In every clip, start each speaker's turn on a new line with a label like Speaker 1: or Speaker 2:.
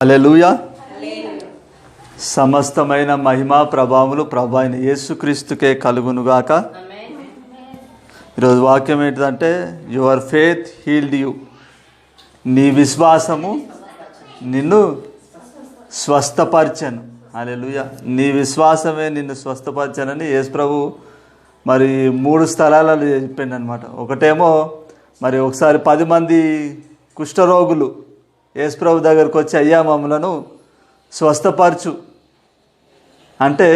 Speaker 1: హల్లెలూయా. సమస్తమైన మహిమ ప్రభావములు ప్రభు అయిన యేసుక్రీస్తుకే కలుగునుగాక. ఈరోజు వాక్యం ఏంటిదంటే, యువర్ ఫెయిత్ హీల్డ్ యూ. నీ విశ్వాసము నిన్ను స్వస్థపరచను. హల్లెలూయా. నీ విశ్వాసమే నిన్ను స్వస్థపరచనని యేసు ప్రభు మరి 3 స్థలాలలో చెప్పిండు అనమాట. ఒకటేమో మరి ఒకసారి 10 మంది కుష్ఠరోగులు యేసు ప్రభు దగ్గరకు వచ్చి, అయ్యా మమ్మలను స్వస్థపరచు అంటే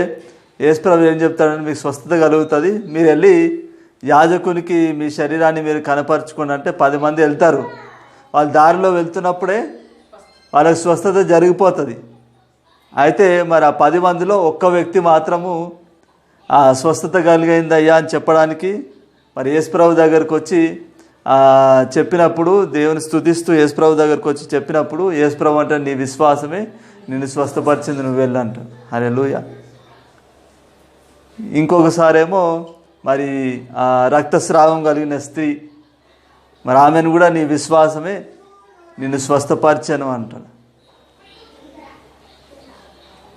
Speaker 1: యేసు ప్రభు ఏం చెప్తాడని, మీకు స్వస్థత కలుగుతుంది, మీరు వెళ్ళి యాజకునికి మీ శరీరాన్ని మీరు కనపరచుకోండి అంటే 10 మంది వెళ్తారు. వాళ్ళు దారిలో వెళ్తున్నప్పుడే వాళ్ళకి స్వస్థత జరిగిపోతుంది. అయితే మరి ఆ 10 మందిలో ఒక్క వ్యక్తి మాత్రము ఆ స్వస్థత కలిగింది అయ్యా అని చెప్పడానికి మరి యేసు ప్రభు దగ్గరకు వచ్చి చెప్పినప్పుడు, దేవుని స్తుతిస్తూ యేసు ప్రభు దగ్గరకు వచ్చి చెప్పినప్పుడు యేసు ప్రభు అంటే, నీ విశ్వాసమే నిన్ను స్వస్థపరిచింది, నువ్వు వెళ్ళంట. హల్లెలూయా. ఇంకొకసారేమో మరి రక్తస్రావం కలిగిన స్త్రీ, మరి ఆమెను కూడా నీ విశ్వాసమే నిన్ను స్వస్థపరిచను అంటాడు.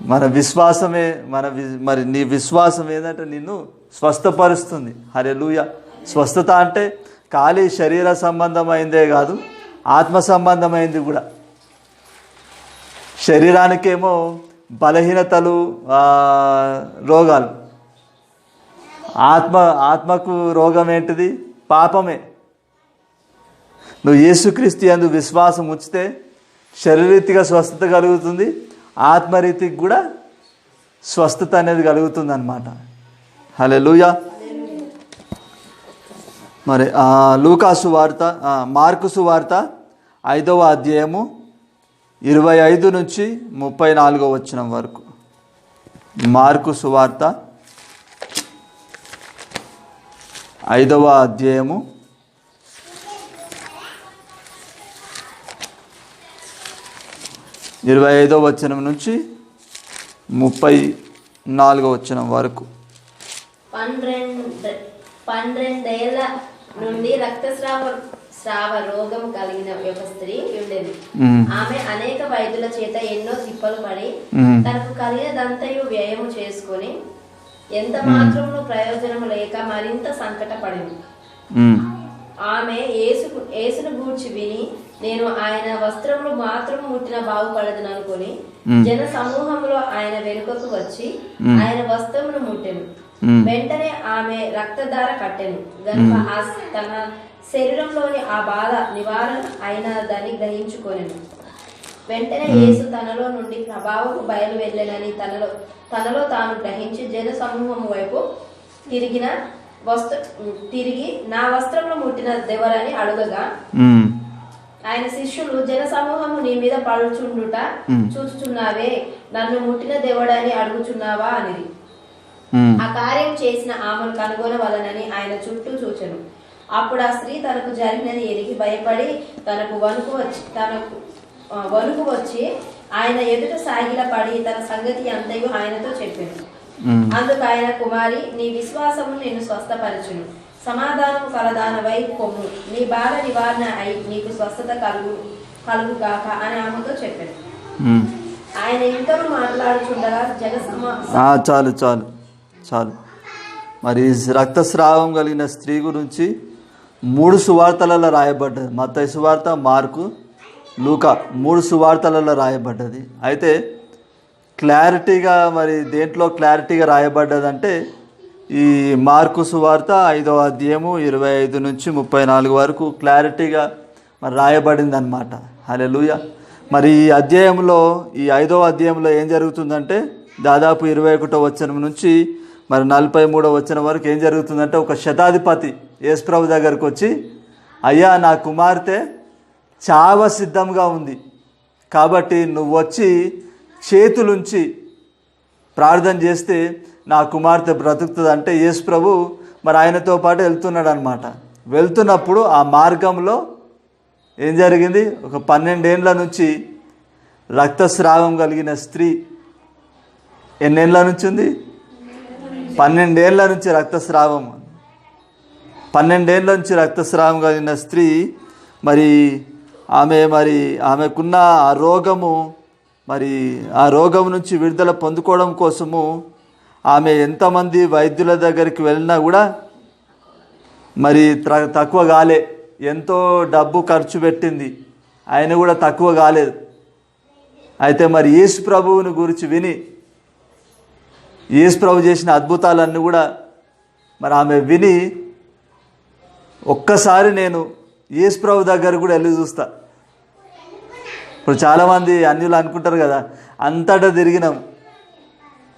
Speaker 1: మన విశ్వాసమే మరి నీ విశ్వాసం ఏదంటే నిన్ను స్వస్థపరుస్తుంది. హల్లెలూయా. స్వస్థత అంటే ఖాళీ శరీర సంబంధమైందే కాదు, ఆత్మ సంబంధమైంది కూడా. శరీరానికేమో బలహీనతలు, రోగాలు. ఆత్మకు రోగం ఏంటిది? పాపమే. నువ్వు యేసుక్రీస్తు యందు విశ్వాసం ఉంచితే శరీరీతిగా స్వస్థత కలుగుతుంది, ఆత్మరీతికి కూడా స్వస్థత అనేది కలుగుతుంది అన్నమాట. హల్లెలూయా. మరి లూకాసు వార్త, మార్కు సువార్త 5వ అధ్యాయము 25 నుంచి 34వ వచనం వరకు. మార్కు సువార్త 5వ అధ్యాయము 25వ వచనం నుంచి 34వ వచనం వరకు.
Speaker 2: 12 ఏళ్ల నుండి రక్తస్రావ రోగం కలిగిన ఒక స్త్రీ ఉండేది. ఆమె అనేక వైద్యుల చేత ఎన్నో తిప్పలు పడి తనకు కలిగినదంతయు వ్యయము చేసుకొని ఎంత మాత్రమును ప్రయోజనం లేక మరింత సంకటపడింది. ఆమె యేసును గూర్చి విని, నేను ఆయన వస్త్రములు మాత్రం ముట్టిన బాగుపడదని అనుకుని జన సమూహంలో ఆయన వెనుకకు వచ్చి ఆయన వస్త్రమును ముట్టెను. వెంటనే ఆమె రక్తధార కట్టెను గనుక తన శరీరంలోని ఆ బాధ నివారణ అయినదని గ్రహించుకొనెను. వెంటనే యేసు తనలో నుండి ప్రభావము బయలు వెళ్ళనని తనలో తాను గ్రహించి జన సమూహం వైపు తిరిగి నా వస్త్రంలో ముట్టిన దెవరని అడుగగా, ఆయన శిష్యులు, జన సమూహము నీ మీద పడుచుండుట చూచుచున్నావే, నన్ను ముట్టిన దేవుడని అడుగుచున్నావా అనేది. ఆ కార్యం చేసిన ఆమెను కనుగొనవలనని ఆయన చుట్టూ చూచెను. అప్పుడు ఆ స్త్రీ తనకు జరిగినది ఎరిగి భయపడి తనకు వణుకు వచ్చి ఆయన ఎదుట సాగిల పడి తన సంగతి అంతయు ఆయనతో చెప్పాను. అందుకు ఆయన, కుమారి, నీ విశ్వాసము నిన్ను స్వస్థపరచును, సమాధానము కలదానవై కొమ్ము, నీ బాధ నివారణ అయి నీకు స్వస్థత కలుగు కాక అని ఆమెతో చెప్పాను. ఆయన ఇంకా మాట్లాడుచుండగా
Speaker 1: చాలు. మరి రక్తస్రావం కలిగిన స్త్రీ గురించి 3 సువార్తలలో రాయబడ్డది. మత్తయి సువార్త, మార్కు, లూకా 3 సువార్తలలో రాయబడ్డది. అయితే క్లారిటీగా మరి దేంట్లో క్లారిటీగా రాయబడ్డదంటే ఈ మార్కు సువార్త 5వ అధ్యాయము 25 నుంచి 34 వరకు క్లారిటీగా మరి రాయబడింది అన్నమాట. హల్లెలూయా. మరి ఈ అధ్యాయంలో, ఈ 5వ అధ్యాయంలో ఏం జరుగుతుందంటే, దాదాపు 21వ వచనం నుంచి మరి 43వ వచనం వరకు ఏం జరుగుతుందంటే, ఒక శతాధిపతి యేసు ప్రభు దగ్గరకు వచ్చి, అయ్యా నా కుమార్తె చావ సిద్ధంగా ఉంది, కాబట్టి నువ్వు వచ్చి చేతులుంచి ప్రార్థన చేస్తే నా కుమార్తె బ్రతుకుతుంది అంటే, యేసు ప్రభు మరి ఆయనతో పాటు వెళ్తున్నాడు అనమాట. వెళ్తున్నప్పుడు ఆ మార్గంలో ఏం జరిగింది, ఒక 12 ఏళ్ళ నుంచి రక్తస్రావం కలిగిన స్త్రీ, ఎన్నేళ్ళ నుంచి ఉంది? 12 ఏళ్ళ నుంచి రక్తస్రావం. 12 ఏళ్ళ నుంచి రక్తస్రావం కలిగిన స్త్రీ మరి ఆమెకున్న ఆ రోగము మరి ఆ రోగం నుంచి విడుదల పొందుకోవడం కోసము ఆమె ఎంతమంది వైద్యుల దగ్గరికి వెళ్ళినా కూడా మరి తక్కువ కాలే. ఎంతో డబ్బు ఖర్చు పెట్టింది, ఆయన కూడా తక్కువ కాలేదు. అయితే మరి యేసు ప్రభువుని గురించి విని యేసు ప్రభు చేసిన అద్భుతాలన్నీ కూడా మరి ఆమె విని ఒక్కసారి నేను యేసు ప్రభు దగ్గర కూడా వెళ్ళి చూస్తా. ఇప్పుడు చాలామంది అన్యులు అనుకుంటారు కదా, అంతటా తిరిగినాం,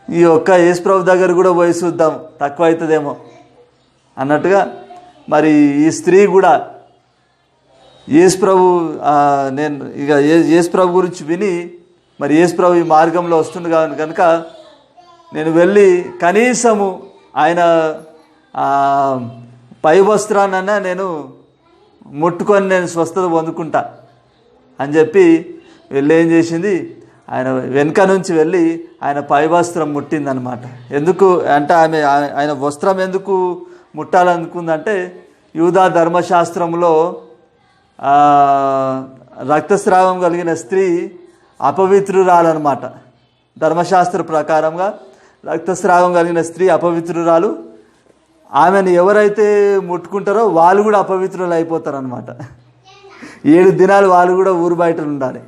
Speaker 1: ఈ ఒక్క యేసు ప్రభు దగ్గర కూడా పోయి చూద్దాం తక్కువ అవుతుందేమో అన్నట్టుగా మరి ఈ స్త్రీ కూడా యేసు ప్రభు నేను ఇక యేసు ప్రభు గురించి విని మరి యేసు ప్రభు ఈ మార్గంలో వస్తుంది కనుక నేను వెళ్ళి కనీసము ఆయన పై వస్త్రాన్నైనా నేను ముట్టుకొని నేను స్వస్థత పొందుకుంటా అని చెప్పి వెళ్ళి ఏం చేసింది, ఆయన వెనుక నుంచి వెళ్ళి ఆయన పై వస్త్రం ముట్టిందనమాట. ఎందుకు అంటే ఆయన వస్త్రం ఎందుకు ముట్టాలనుకుందంటే యూదా ధర్మశాస్త్రంలో రక్తస్రావం కలిగిన స్త్రీ అపవిత్రురాలన్నమాట. ధర్మశాస్త్ర ప్రకారంగా రక్తస్రావం కలిగిన స్త్రీ అపవిత్రురాలు. ఆమెను ఎవరైతే ముట్టుకుంటారో వాళ్ళు కూడా అపవిత్రులు అయిపోతారు అనమాట. 7 దినాలు వాళ్ళు కూడా ఊరు బయట ఉండాలి.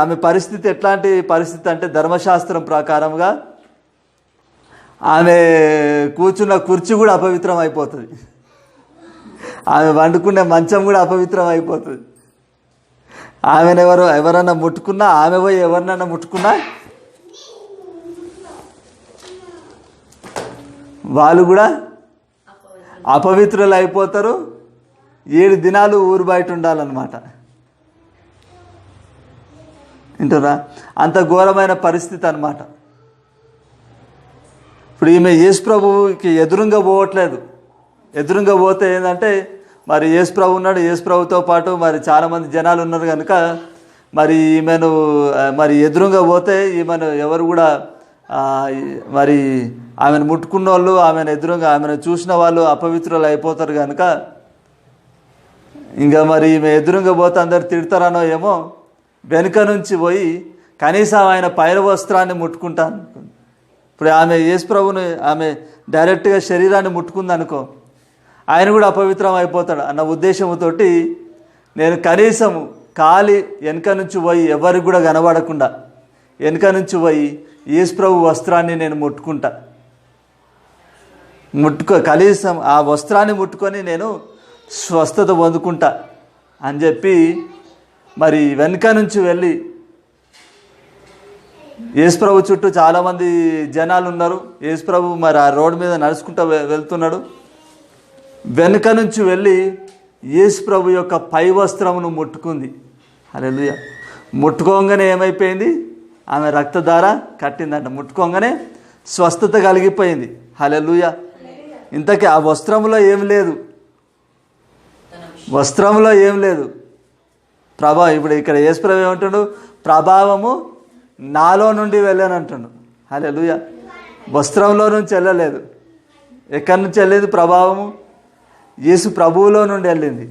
Speaker 1: ఆమె పరిస్థితి ఎట్లాంటి పరిస్థితి అంటే ధర్మశాస్త్రం ప్రకారంగా ఆమె కూర్చున్న కుర్చీ కూడా అపవిత్రం అయిపోతుంది, ఆమె వండుకునే మంచం కూడా అపవిత్రం అయిపోతుంది. ఆమెను ఎవరన్నా ముట్టుకున్నా, ఆమె పోయి ఎవరినన్నా ముట్టుకున్నా వాళ్ళు కూడా అపవిత్రులు అయిపోతారు. 7 దినాలు ఊరు బయట ఉండాలన్నమాట. వింటారా? అంత ఘోరమైన పరిస్థితి అన్నమాట. ఇప్పుడు ఈమె యేసు ప్రభువుకి ఎదురుగా పోవట్లేదు. ఎదురుగా పోతే ఏంటంటే మరి యేసు ప్రభు ఉన్నాడు, యేసు ప్రభుతో పాటు మరి చాలామంది జనాలు ఉన్నారు కనుక మరి ఈమెను మరి ఎదురుగా పోతే ఈమెను ఎవరు కూడా మరి ఆమెను ముట్టుకున్న వాళ్ళు, ఆమెను చూసిన వాళ్ళు అపవిత్రులు అయిపోతారు కనుక ఇంకా మరి ఈమె ఎదురుగా పోతే అందరు తిడతారనో ఏమో వెనుక నుంచి పోయి కనీసం ఆయన పైన వస్త్రాన్ని ముట్టుకుంటాను. ఇప్పుడు ఆమె యేసు ప్రభుని ఆమె డైరెక్ట్గా శరీరాన్ని ముట్టుకుందనుకో, ఆయన కూడా అపవిత్రం అయిపోతాడు అన్న ఉద్దేశంతో నేను కనీసం కాలి వెనుక నుంచి పోయి ఎవరికి కూడా కనబడకుండా వెనుక నుంచి పోయి యేసు ప్రభు వస్త్రాన్ని నేను కనీసం ఆ వస్త్రాన్ని ముట్టుకొని నేను స్వస్థత పొందుకుంటా అని చెప్పి మరి వెనుక నుంచి వెళ్ళి యేసు ప్రభు చుట్టూ చాలామంది జనాలు ఉన్నారు. యేసు ప్రభు మరి ఆ రోడ్డు మీద నడుచుకుంటూ వెళ్తున్నాడు. వెనుక నుంచి వెళ్ళి యేసు ప్రభు యొక్క పై వస్త్రమును ముట్టుకుంది. హల్లెలూయా. ముట్టుకోగానే ఏమైపోయింది, ఆమె రక్తధార కట్టిందంట. ముట్టుకోగానే స్వస్థత కలిగిపోయింది. హల్లెలూయా. ఇంతకీ ఆ వస్త్రంలో ఏం లేదు, వస్త్రంలో ఏం లేదు. ఇప్పుడు ఇక్కడ యేసు ప్రభు ఏమంటాడు, ప్రభావము నాలో నుండి వెళ్ళాను అంటాడు. హల్లెలూయా. వస్త్రంలో నుంచి వెళ్ళలేదు. ఎక్కడి నుంచి వెళ్ళేది ప్రభావము? యేసు ప్రభువులో నుండి వెళ్ళింది.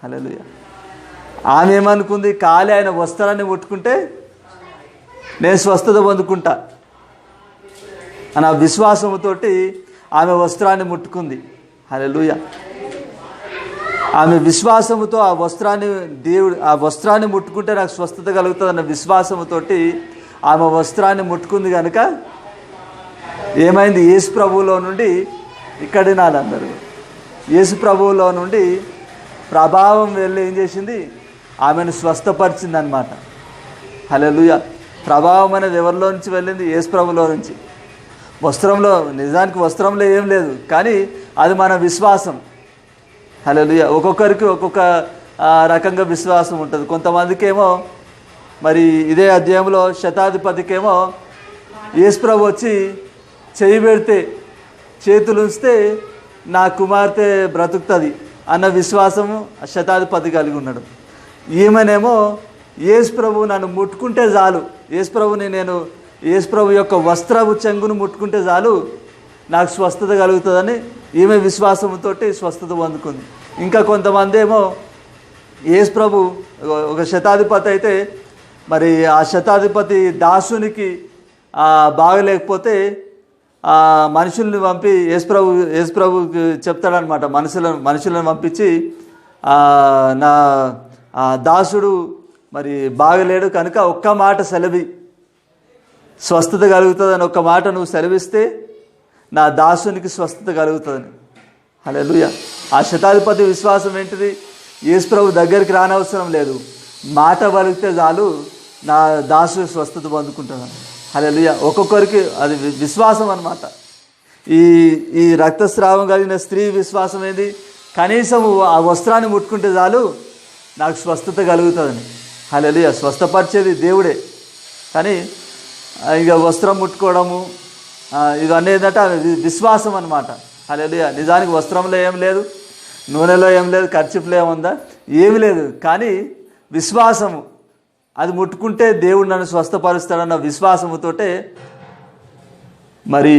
Speaker 1: హల్లెలూయా. ఆమె ఏమనుకుంది, కాలి ఆయన వస్త్రాన్ని ముట్టుకుంటే నేను స్వస్థత పొందుకుంటా అన్న విశ్వాసంతో ఆమె వస్త్రాన్ని ముట్టుకుంది. హల్లెలూయా. ఆమె విశ్వాసముతో ఆ వస్త్రాన్ని ముట్టుకుంటే నాకు స్వస్థత కలుగుతుంది అన్న విశ్వాసంతో ఆమె వస్త్రాన్ని ముట్టుకుంది కనుక ఏమైంది, యేసు ప్రభువులో నుండి ఇక్కడ నాలందరూ యేసు ప్రభువులో నుండి ప్రభావం వెళ్ళి ఏం చేసింది, ఆమెను స్వస్థపరిచింది అనమాట. హల్లెలూయా. ప్రభావం అనేది ఎవరిలో నుంచి వెళ్ళింది? యేసు ప్రభువులో నుంచి. నిజానికి వస్త్రంలో ఏం లేదు, కానీ అది మన విశ్వాసం. హల్లెలూయా. ఒక్కొక్కరికి ఒక్కొక్క రకంగా విశ్వాసం ఉంటుంది. కొంతమందికి ఏమో మరి ఇదే అధ్యాయంలో శతాధిపతికేమో యేసు ప్రభు వచ్చి చేయి పెడితే, చేతులు ఉంచితే నా కుమార్తె బ్రతుకుతుంది అన్న విశ్వాసము శతాధిపతి కలిగి ఉన్నాడు. ఈమెనేమో యేసు ప్రభు నన్ను ముట్టుకుంటే చాలు, యేసు ప్రభు యొక్క వస్త్రపు చెంగును ముట్టుకుంటే చాలు నాకు స్వస్థత కలుగుతుందని ఈమె విశ్వాసంతో స్వస్థత పొందుకుంది. ఇంకా కొంతమంది ఏమో యేసు ప్రభు ఒక శతాధిపతి అయితే మరి ఆ శతాధిపతి దాసునికి బాగలేకపోతే మనుషుల్ని పంపి యేసుప్రభుకి చెప్తాడనమాట. మనుషులను పంపించి నా దాసుడు మరి బాగలేడు కనుక ఒక్క మాట సెలవి, స్వస్థత కలుగుతుందని ఒక్క మాట నువ్వు సెలవిస్తే నా దాసునికి స్వస్థత కలుగుతుందని. హల్లెలూయా. ఆ శతాధిపతి విశ్వాసం ఏంటిది? యేసుప్రభు దగ్గరికి రానవసరం లేదు, మాట పలికితే చాలు నా దాసు స్వస్థత పొందుకుంటాను. హల్లెలూయా. ఒక్కొక్కరికి అది విశ్వాసం అన్నమాట. ఈ రక్తస్రావం కలిగిన స్త్రీ విశ్వాసం ఏంది? కనీసం ఆ వస్త్రాన్ని ముట్టుకుంటే చాలు నాకు స్వస్థత కలుగుతుందని. హల్లెలూయా. స్వస్థపరిచేది దేవుడే, కానీ ఇక వస్త్రం ముట్టుకోవడము ఇవన్నీ ఏంటంటే విశ్వాసం అన్నమాట. హల్లెలూయా. నిజానికి వస్త్రంలో ఏం లేదు, నూనెలో ఏం లేదు, ఖర్చులో ఏముందా, ఏమి లేదు, కానీ విశ్వాసము, అది ముట్టుకుంటే దేవుడు నన్ను స్వస్థపరుస్తాడన్న విశ్వాసముతోటే మరి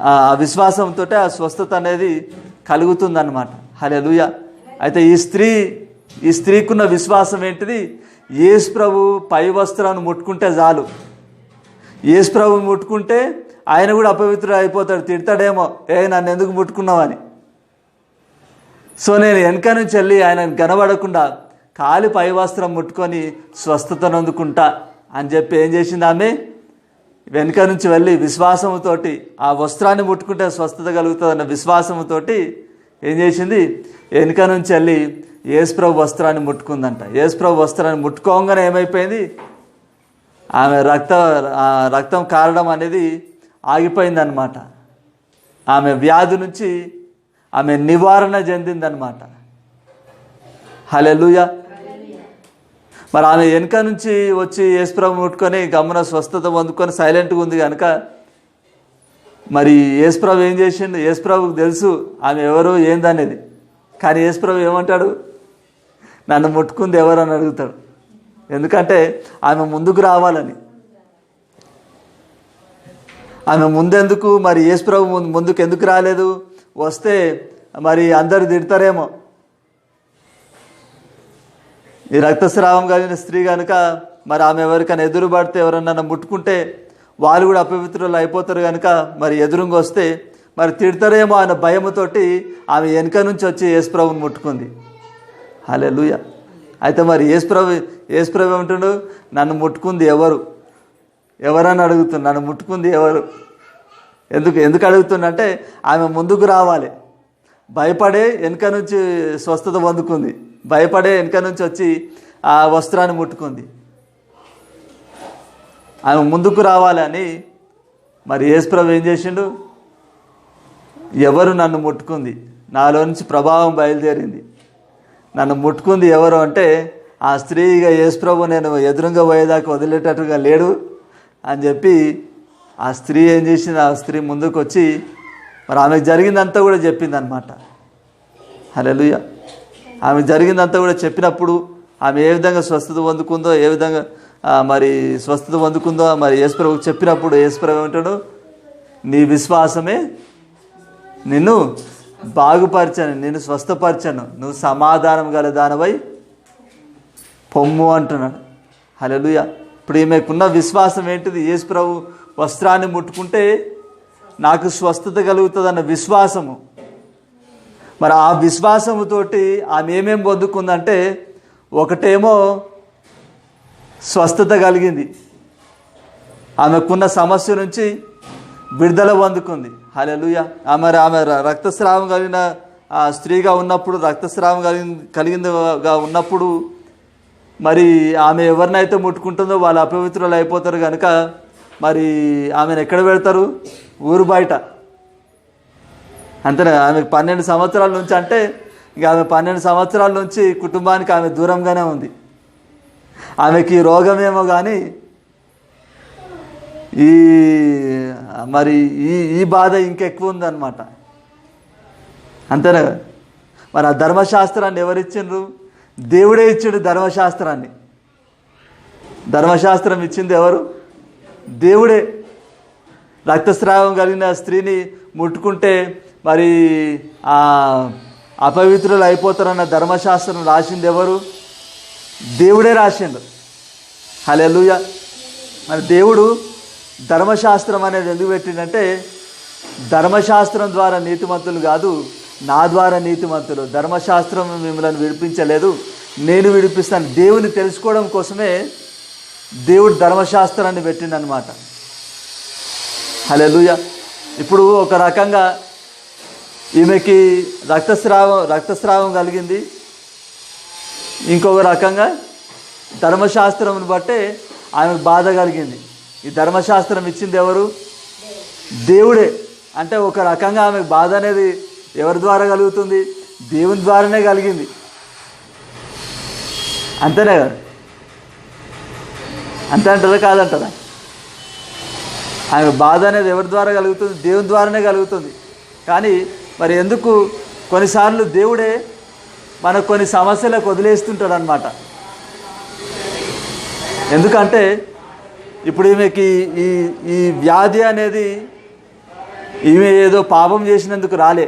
Speaker 1: ఆ విశ్వాసంతో ఆ స్వస్థత అనేది కలుగుతుందన్నమాట. హల్లెలూయా. అయితే ఈ స్త్రీకున్న విశ్వాసం ఏంటిది? యేసు ప్రభు పై వస్త్రాన్ని ముట్టుకుంటే చాలు. యేసు ప్రభు ముట్టుకుంటే ఆయన కూడా అపవిత్రుడు అయిపోతాడు, తిడతాడేమో, నన్ను ఎందుకు ముట్టుకున్నావని. సో నేను వెనక నుంచి వెళ్ళి ఆయన కనబడకుండా కాలి పై వస్త్రం ముట్టుకొని స్వస్థతను అందుకుంటా అని చెప్పి ఏం చేసింది ఆమె? వెనుక నుంచి వెళ్ళి విశ్వాసముతోటి ఆ వస్త్రాన్ని ముట్టుకుంటే స్వస్థత కలుగుతుందన్న విశ్వాసముతోటి ఏం చేసింది? వెనుక నుంచి వెళ్ళి యేసుప్రభు వస్త్రాన్ని ముట్టుకుందంట. యేసుప్రభు వస్త్రాన్ని ముట్టుకోగానే ఏమైపోయింది? ఆమె రక్తం కారడం అనేది ఆగిపోయిందనమాట. ఆమె వ్యాధి నుంచి ఆమె నివారణ చెందిందనమాట. హల్లెలూయా. మరి ఆమె వెనుక నుంచి వచ్చి యేసుప్రభు ముట్టుకొని గమ్మున స్వస్థత పొందుకొని సైలెంట్గా ఉంది కనుక మరి యేసుప్రభు ఏం చేసిండు? యేసుప్రభుకి తెలుసు ఆమె ఎవరు ఏందనేది, కానీ యేసుప్రభు ఏమంటాడు? నన్ను ముట్టుకుంది ఎవరు అని అడుగుతాడు. ఎందుకంటే ఆమె ముందుకు రావాలని. ఆమె ముందెందుకు మరి యేసుప్రభు ముందుకు ఎందుకు రాలేదు? వస్తే మరి అందరు తిడతారేమో. ఈ రక్తస్రావం కలిగిన స్త్రీ కనుక మరి ఆమె ఎవరికైనా ఎదురు పడితే, ఎవరన్నా ముట్టుకుంటే వాళ్ళు కూడా అపవిత్రులు అయిపోతారు కనుక మరి ఎదురుగా వస్తే మరి తిడతారేమో అన్న భయముతోటి ఆమె వెనుక నుంచి వచ్చి యేసుప్రభుని ముట్టుకుంది. హల్లెలూయా. అయితే మరి యేసుప్రభు ఏమంటున్నాడు? నన్ను ముట్టుకుంది ఎవరని అడుగుతుంది. నన్ను ముట్టుకుంది ఎవరు? ఎందుకు అడుగుతుందంటే ఆమె ముందుకు రావాలి. భయపడే వెనుక నుంచి స్వస్థత పొందుకుంది, భయపడే వెనుక నుంచి వచ్చి ఆ వస్త్రాన్ని ముట్టుకుంది. ఆమె ముందుకు రావాలని మరి యేసుప్రభు ఏం చేసిండు? ఎవరు నన్ను ముట్టుకుంది? నాలో నుంచి ప్రభావం బయలుదేరింది. నన్ను ముట్టుకుంది ఎవరు అంటే ఆ స్త్రీ. ఇక యేసుప్రభు నేను ఎదురుగా పోయేదాకా వదిలేటట్టుగా లేడు అని చెప్పి ఆ స్త్రీ ఏం చేసింది? ఆ స్త్రీ ముందుకు వచ్చి మరి ఆమెకు జరిగిందంతా కూడా చెప్పింది అనమాట. హల్లెలూయా. ఆమె జరిగిందంతా కూడా చెప్పినప్పుడు ఆమె ఏ విధంగా స్వస్థత పొందుకుందో, ఏ విధంగా మరి స్వస్థత పొందుకుందో మరి యేసుప్రభుకు చెప్పినప్పుడు యేసుప్రభు ఏమంటాడు? నీ విశ్వాసమే నిన్ను బాగుపరచను, నిన్ను స్వస్థపరచను, నువ్వు సమాధానం గల దానివై పొమ్ము అంటున్నాడు. హల్లెలూయా. ఇప్పుడు ఈమెకున్న విశ్వాసం ఏంటిది? యేసుప్రభు వస్త్రాన్ని ముట్టుకుంటే నాకు స్వస్థత కలుగుతుందన్న విశ్వాసము. మరి ఆ విశ్వాసముతోటి ఆమె ఏమేమి పొందుకుందంటే, ఒకటేమో స్వస్థత కలిగింది, ఆమెకున్న సమస్య నుంచి విడుదల పొందుకుంది. హల్లెలూయా. ఆమె రక్తస్రావం కలిగిన స్త్రీగా ఉన్నప్పుడు, రక్తస్రావం కలిగిందిగా ఉన్నప్పుడు మరి ఆమె ఎవరినైతే ముట్టుకుంటుందో వాళ్ళు అపవిత్రులు అయిపోతారు కనుక మరి ఆమెను ఎక్కడ పెడతారు? ఊరు బయట. అంతేనా? ఆమెకు 12 సంవత్సరాల నుంచి, అంటే ఇక ఆమె 12 సంవత్సరాల నుంచి కుటుంబానికి ఆమె దూరంగానే ఉంది. ఆమెకి రోగమేమో కానీ ఈ బాధ ఇంకెక్కువ ఉందన్నమాట. అంతేనా? మరి ఆ ధర్మశాస్త్రాన్ని ఎవరిచ్చిండ్రు? దేవుడే ఇచ్చిండు ధర్మశాస్త్రాన్ని. ధర్మశాస్త్రం ఇచ్చింది ఎవరు? దేవుడే. రక్తస్రావం కలిగిన స్త్రీని ముట్టుకుంటే మరి అపవిత్రులు అయిపోతారన్న ధర్మశాస్త్రం రాసింది ఎవరు? దేవుడే రాసిండు. హల్లెలూయా. మరి దేవుడు ధర్మశాస్త్రం అనేది ఎందుకు పెట్టిందంటే, ధర్మశాస్త్రం ద్వారా నీతిమంతులు కాదు, నా ద్వారా నీతిమంతులు. ధర్మశాస్త్రం మిమ్మల్ని విడిపించలేదు, నేను విడిపిస్తాను. దేవుని తెలుసుకోవడం కోసమే దేవుడు ధర్మశాస్త్రాన్ని పెట్టిందనమాట. హల్లెలూయా. ఇప్పుడు ఒక రకంగా ఈమెకి రక్తస్రావం కలిగింది, ఇంకొక రకంగా ధర్మశాస్త్రం బట్టే ఆమెకు బాధ కలిగింది. ఈ ధర్మశాస్త్రం ఇచ్చింది ఎవరు? దేవుడే. అంటే ఒక రకంగా ఆమెకు బాధ అనేది ఎవరి ద్వారా కలుగుతుంది? దేవుని ద్వారానే కలిగింది. అంతేనే కదా? అంతే అంటారా కాదంటారా? ఆమె బాధ అనేది ఎవరి ద్వారా కలుగుతుంది? దేవుని ద్వారానే కలుగుతుంది. కానీ మరి ఎందుకు కొన్నిసార్లు దేవుడే మనకు కొన్ని సమస్యలకు వదిలేస్తుంటాడు అన్నమాట. ఎందుకంటే ఇప్పుడు ఈమెకి ఈ వ్యాధి అనేది ఈమె ఏదో పాపం చేసినందుకు రాలే,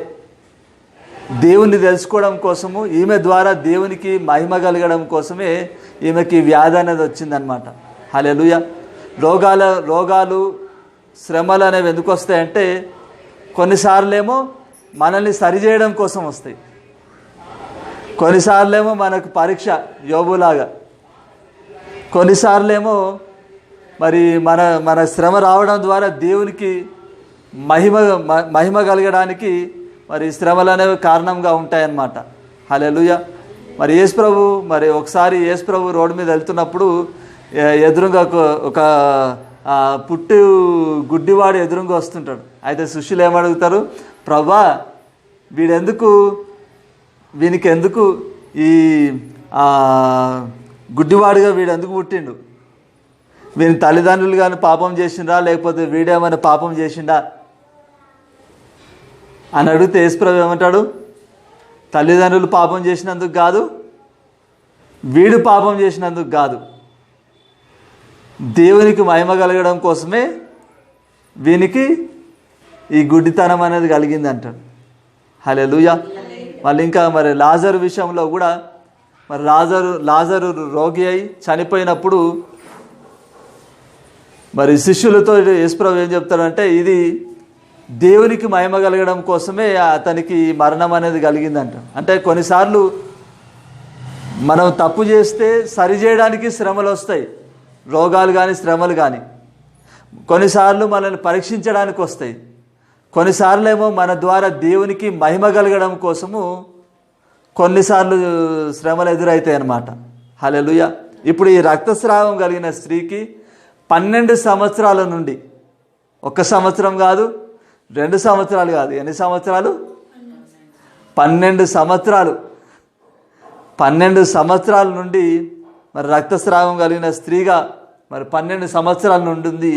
Speaker 1: దేవుణ్ణి తెలుసుకోవడం కోసము, ఈమె ద్వారా దేవునికి మహిమ కలగడం కోసమే ఈమెకి వ్యాధి అనేది వచ్చిందనమాట. హల్లెలూయా. రోగాలు శ్రమలు అనేవి ఎందుకు వస్తాయంటే, కొన్నిసార్లేమో మనల్ని సరిచేయడం కోసం వస్తాయి, కొన్నిసార్లేమో మనకు పరీక్ష యోబులాగా, కొన్నిసార్లేమో మరి మన శ్రమ రావడం ద్వారా దేవునికి మహిమ కలగడానికి మరి శ్రమలు అనేవి కారణంగా ఉంటాయన్నమాట. హల్లెలూయా. మరి యేసుప్రభు ఒకసారి యేసుప్రభు రోడ్డు మీద వెళ్తున్నప్పుడు ఎదురుగా ఒక పుట్టి గుడ్డివాడు ఎదురుగా వస్తుంటాడు. అయితే శిష్యులు ఏమడుగుతారు, ప్రభా వీనికి ఎందుకు ఈ గుడ్డివాడుగా వీడెందుకు పుట్టిండు? వీని తల్లిదండ్రులు కానీ పాపం చేసిండ్రా, లేకపోతే వీడేమైనా పాపం చేసిండా అని అడిగితే యేసుప్రభు ఏమంటాడు? తల్లిదండ్రులు పాపం చేసినందుకు కాదు, వీడు పాపం చేసినందుకు కాదు, దేవునికి మహిమ కలగడం కోసమే వీనికి ఈ గుడ్డితనం అనేది కలిగింది అంటాడు. హల్లెలూయా. మళ్ళీ ఇంకా మరి లాజరు విషయంలో కూడా మరి లాజరు రోగి అయి చనిపోయినప్పుడు మరి శిష్యులతో యేసుప్రభు ఏం చెప్తాడంటే, ఇది దేవునికి మహిమ కలగడం కోసమే అతనికి మరణం అనేది కలిగిందంట. అంటే కొన్నిసార్లు మనం తప్పు చేస్తే సరిచేయడానికి శ్రమలు వస్తాయి, రోగాలు కానీ శ్రమలు కానీ. కొన్నిసార్లు మనల్ని పరీక్షించడానికి వస్తాయి, కొన్నిసార్లు ఏమో మన ద్వారా దేవునికి మహిమ కలగడం కోసము కొన్నిసార్లు శ్రమలు ఎదురవుతాయి అన్నమాట. హల్లెలూయా. ఇప్పుడు ఈ రక్తస్రావం కలిగిన స్త్రీకి 12 సంవత్సరాల నుండి, 1 సంవత్సరం కాదు, 2 సంవత్సరాలు కాదు, ఎన్ని సంవత్సరాలు? 12 సంవత్సరాలు. 12 సంవత్సరాల నుండి మరి రక్తస్రావం కలిగిన స్త్రీగా మరి 12 సంవత్సరాల నుండి ఉంది.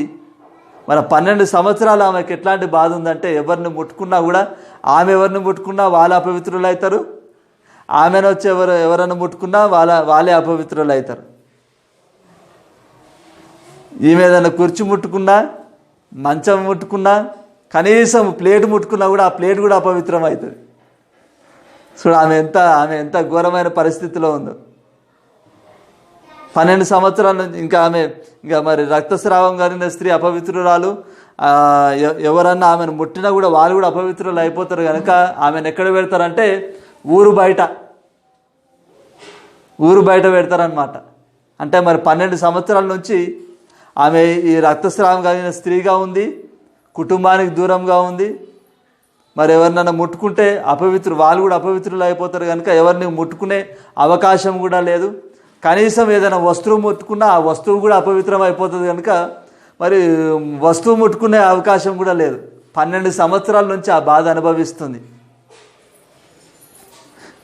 Speaker 1: మరి 12 సంవత్సరాలు ఆమెకి ఎట్లాంటి బాధ ఉందంటే, ఎవరిని ముట్టుకున్నా కూడా, ఆమె ఎవరిని ముట్టుకున్నా వాళ్ళ అపవిత్రులు అవుతారు, ఆమెను వచ్చి ఎవరైనా ముట్టుకున్నా వాళ్ళే అపవిత్రులు అవుతారు. ఈమె ఏదైనా కుర్చీ ముట్టుకున్నా, మంచం ముట్టుకున్నా, కనీసం ప్లేట్ ముట్టుకున్నా కూడా ఆ ప్లేట్ కూడా అపవిత్రం అవుతుంది. చూడు ఆమె ఎంత ఘోరమైన పరిస్థితిలో ఉందో. 12 సంవత్సరాల నుంచి ఇంకా మరి రక్తస్రావం కలిగిన స్త్రీ అపవిత్రురాలు. ఎవరన్నా ఆమెను ముట్టినా కూడా వాళ్ళు కూడా అపవిత్రులు అయిపోతారు. కనుక ఆమెను ఎక్కడ పెడతారంటే ఊరు బయట పెడతారనమాట. అంటే మరి 12 సంవత్సరాల నుంచి ఆమె ఈ రక్తస్రావం కలిగిన స్త్రీగా ఉంది, కుటుంబానికి దూరంగా ఉంది. మరి ఎవరినైనా ముట్టుకుంటే వాళ్ళు కూడా అపవిత్రులు అయిపోతారు. కనుక ఎవరిని ముట్టుకునే అవకాశం కూడా లేదు. కనీసం ఏదైనా వస్తువు ముట్టుకున్నా ఆ వస్తువు కూడా అపవిత్రం అయిపోతుంది. కనుక మరి వస్తువు ముట్టుకునే అవకాశం కూడా లేదు. 12 సంవత్సరాల నుంచి ఆ బాధ అనుభవిస్తుంది.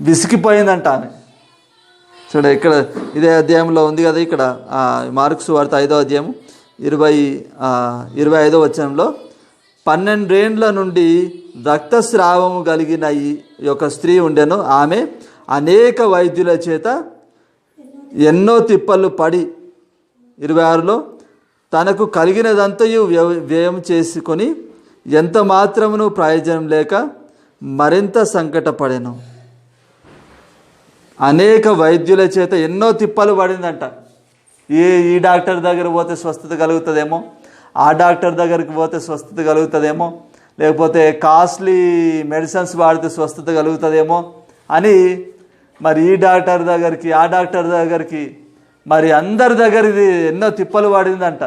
Speaker 1: విసిగిపోయిందంట ఆమె. చూడ ఇక్కడ ఇదే అధ్యాయంలో ఉంది కదా, ఇక్కడ మార్కు సువార్త 5వ అధ్యాయం 25వ వచనంలో, 12 ఏండ్ల నుండి రక్తస్రావము కలిగిన ఈ యొక్క స్త్రీ ఉండెను. ఆమె అనేక వైద్యుల చేత ఎన్నో తిప్పలు పడి 26లో తనకు కలిగినదంతయు వ్యయం చేసుకొని ఎంత మాత్రమును ప్రయోజనం లేక మరింత సంకటపడెను. అనేక వైద్యుల చేత ఎన్నో తిప్పలు పడిందంట. ఈ డాక్టర్ దగ్గర పోతే స్వస్థత కలుగుతుందేమో, ఆ డాక్టర్ దగ్గరికి పోతే స్వస్థత కలుగుతుందేమో, లేకపోతే కాస్ట్లీ మెడిసిన్స్ వాడితే స్వస్థత కలుగుతుందేమో అని మరి ఈ డాక్టర్ దగ్గరికి ఆ డాక్టర్ దగ్గరికి మరి అందరి దగ్గర ఇది ఎన్నో తిప్పలు పడిందంట,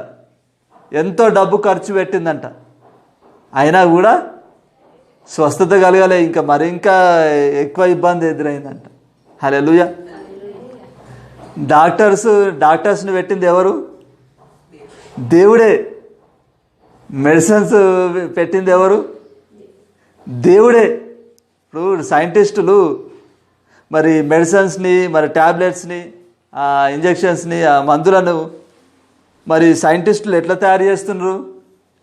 Speaker 1: ఎంతో డబ్బు ఖర్చు పెట్టిందంట. అయినా కూడా స్వస్థత కలగలే, ఇంకా మరి ఇంకా ఎక్కువ ఇబ్బంది ఎదురైందంట. హల్లెలూయా. డాక్టర్స్ని పెట్టింది ఎవరు? దేవుడే. మెడిసిన్స్ పెట్టింది ఎవరు? దేవుడే. ఇప్పుడు సైంటిస్టులు మరి మెడిసిన్స్ని, మరి ట్యాబ్లెట్స్ని, ఇంజెక్షన్స్ని, ఆ మందులను మరి సైంటిస్టులు ఎట్లా తయారు చేస్తున్నారు?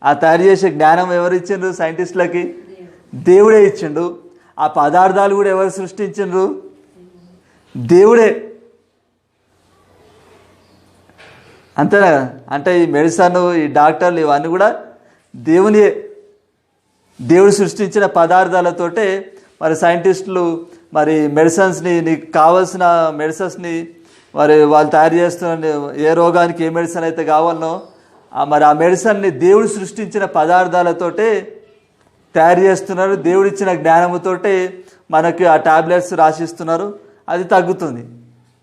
Speaker 1: ఆ తయారు చేసే జ్ఞానం ఎవరు ఇచ్చిండ్రు సైంటిస్టులకి? దేవుడే ఇచ్చిండు. ఆ పదార్థాలు కూడా ఎవరు సృష్టించిండ్రు? దేవుడే. అంతేనా? అంటే ఈ మెడిసిన్, ఈ డాక్టర్లు ఇవన్నీ కూడా దేవునియే. దేవుడు సృష్టించిన పదార్థాలతోటే మరి సైంటిస్టులు మరి మెడిసిన్స్ని, నీకు కావాల్సిన మెడిసిన్స్ని మరి వాళ్ళు తయారు చేస్తున్న, ఏ రోగానికి ఏ మెడిసిన్ అయితే కావాలనో మరి ఆ మెడిసిన్ని దేవుడు సృష్టించిన పదార్థాలతోటే తయారు చేస్తున్నారు. దేవుడిచ్చిన జ్ఞానముతోటే మనకి ఆ టాబ్లెట్స్ రాసిస్తున్నారు, అది తగ్గుతుంది.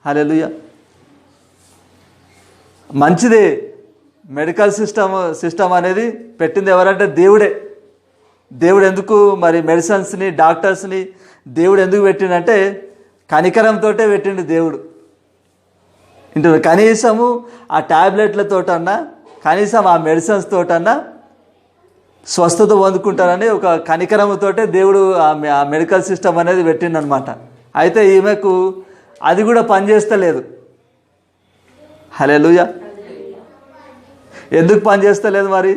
Speaker 1: హల్లెలూయా. మంచిదే. మెడికల్ సిస్టమ్ అనేది పెట్టింది ఎవరంటే దేవుడే. దేవుడు ఎందుకు మరి మెడిసిన్స్ని, డాక్టర్స్ని దేవుడు ఎందుకు పెట్టిండంటే కనికరంతో పెట్టిండు దేవుడు. ఇంటి కనీసము ఆ ట్యాబ్లెట్లతోటన్నా, కనీసం ఆ మెడిసిన్స్ తోటన్నా స్వస్థత పొందుకుంటారని ఒక కనికరముతోటే దేవుడు ఆ మెడికల్ సిస్టమ్ అనేది పెట్టిండు అనమాట. అయితే ఈమెకు అది కూడా పనిచేస్తలేదు. హల్లెలూయా. ఎందుకు పనిచేస్తలేదు మరి?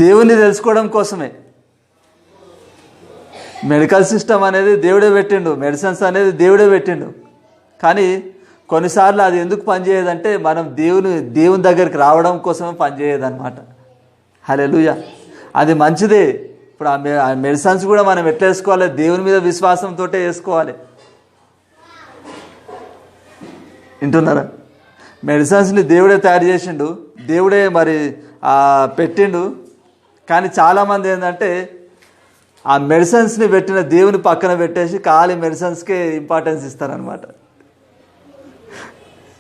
Speaker 1: దేవుని తెలుసుకోవడం కోసమే. మెడికల్ సిస్టమ్ అనేది దేవుడే పెట్టిండు, మెడిసిన్స్ అనేది దేవుడే పెట్టిండు. కానీ కొన్నిసార్లు అది ఎందుకు పనిచేయదంటే మనం దేవుని దగ్గరికి రావడం కోసమే పనిచేయదన్నమాట. హల్లెలూయా. అది మంచిదే. ఇప్పుడు ఆ మెడిసిన్స్ కూడా మనం ఎట్లా వేసుకోవాలి? దేవుని మీద విశ్వాసంతో వేసుకోవాలి. వింటున్నారా? మెడిసిన్స్ని దేవుడే తయారు చేసిండు, దేవుడే మరి పెట్టిండు. కానీ చాలామంది ఏంటంటే ఆ మెడిసిన్స్ని పెట్టిన దేవుని పక్కన పెట్టేసి ఖాళీ మెడిసిన్స్కే ఇంపార్టెన్స్ ఇస్తారనమాట.